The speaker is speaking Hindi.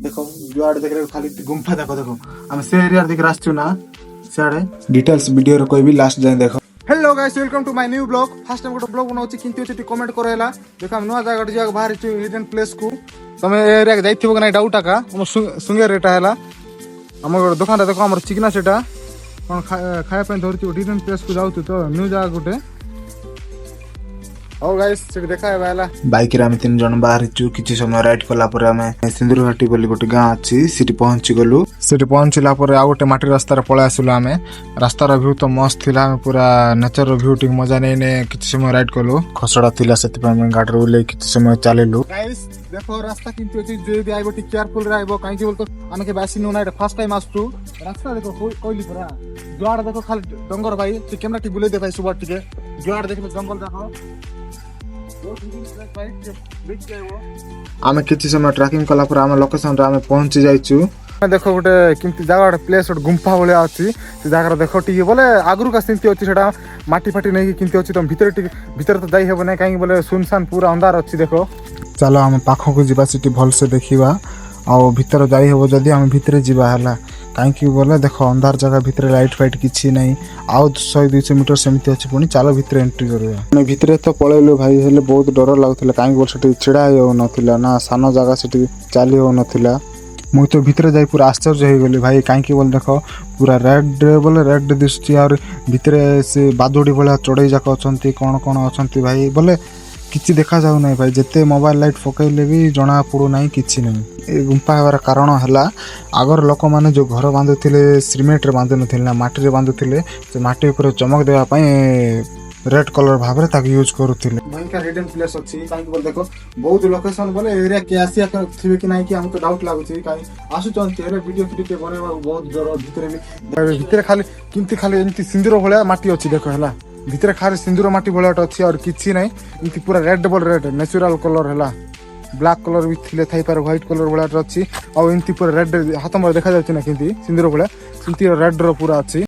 देखो जुआड़े देख खाली गुंफा देखो देखो हम से एरिया देख रास्ते ना सियाड़े डिटेल्स वीडियो रे कोई भी लास्ट जाए देखो। Hello guys welcome to my new blog. First time गोटे ब्लॉग बनाउछि किंतु एति कमेंट करेला देखो हम नवा जगह जाग बाहर छु हिडन प्लेस को तमे एरिया के जाइथिबो कि नै डाउट आका हम सुंगे रेटा हैला हम दुकान देखो हमर चिकना सेटा कोन खाया पे धरछु हिडन प्लेस को जाउ तो न्यू जगह गोटे और गाइस से देखा है वाला बाइक रे हम तीन जन बाहर छु किछि समय राइड कला पर हम सिंदूर घाटी बोली गोटे गां अछि सिटी पहुंची गलु। सिटी पहुंचला पर आ गोटे माटी रास्ता रे पळे आसुला हम रास्ता रो व्यू तो मस्त थिला हम पूरा नेचर रो व्यू टिक मजा नै ने किछि समय राइड कलु खसड़ा थिला सेति पर हम गाडी रे उले किछि समय चालेलु। गाइस देखो रास्ता किंतु अछि जे भी आइबो टिक केयरफुल रहबो काहे कि बोलतो हम के बासी नु नाइट फर्स्ट टाइम आसु रास्ता देखो कोइली परा जुआड़ देखो खाली डंगर भाई से कैमरा टी बुले दे भाई सुबह टिके जुआड़ देखो जंगल देखो आमे किछि समय ट्रैकिंग कला पर आमे लोकेशन रे आमे पहुंची जाइछु। देखो गोटे किंति जगह प्लेस गोटे गुंफा भलिया अछि से जगह देखो टी बोले आगरु का स्थिति अछि सेटा माटी फाटी नै किंति अछि त भीतर तो जाई हेबो नै काहे बोले सुनसान पूरा अंधार अछि। देखो चलो हम पाखो को जिबा सिटी भल से देखिबा आ भीतर जाई हेबो जदी हम भीतर जिबा हला काहे कि बोले देखो अंधार जगह भीतर लाइट फाइट किछि नै आ 100-200 मीटर सेमिति अछि पुनी चलो भीतर एंट्री करबा। मैं भीतर तो पळेलो भाई हेले बहुत डर लागथले काहे बोल सेठी छिडा हो नथिला ना सानो जगह सेठी चाली हो नथिला मु तो भीतर जाई पूरा आश्चर्य हो गेली भाई काहे कि बोल देखो पूरा रेड बोले रेड दिसछि और भीतर से बादोडी भला चढ़ई जाक अछंती कोन कोन अछंती भाई बोले किछि देखा जाउ नै भाई जते मोबाइल लाइट फकैले भी जना पड़ू नै किछि नै। ए गुंफा हेबार कारण हला आगर लोक माने जो घर बांधुथिले सिमेंट रे बांधु नथिले ना माटी रे बांधुथिले से माटी ऊपर चमक देबा पई रेड कलर भाबरे ताक यूज करूथिले। भयंकर हिडन प्लेस अछि काहे बोल देखो बहुत लोकेशन बोले एरिया के आसिया थिबे कि नै कि हम तो डाउट लागुछि काहे आसु चंती हेले वीडियो के बनेबा बहुत जरो भीतर खाली किंति खाली एंती सिंदूर भलिया माटी अछि देखो हला भीतर खाली सिंदूर माटी भलियाट अछि और किछि नै एंती पूरा रेड बोल रेड नेचुरल कलर हला ब्लैक कलर भी थिले थाई पर व्हाइट कलर भलियाट अछि और एंती पूरा रेड हाथ में देखा जाछि ना किंति सिंदूर भलिया किंति रेड रो पूरा अछि।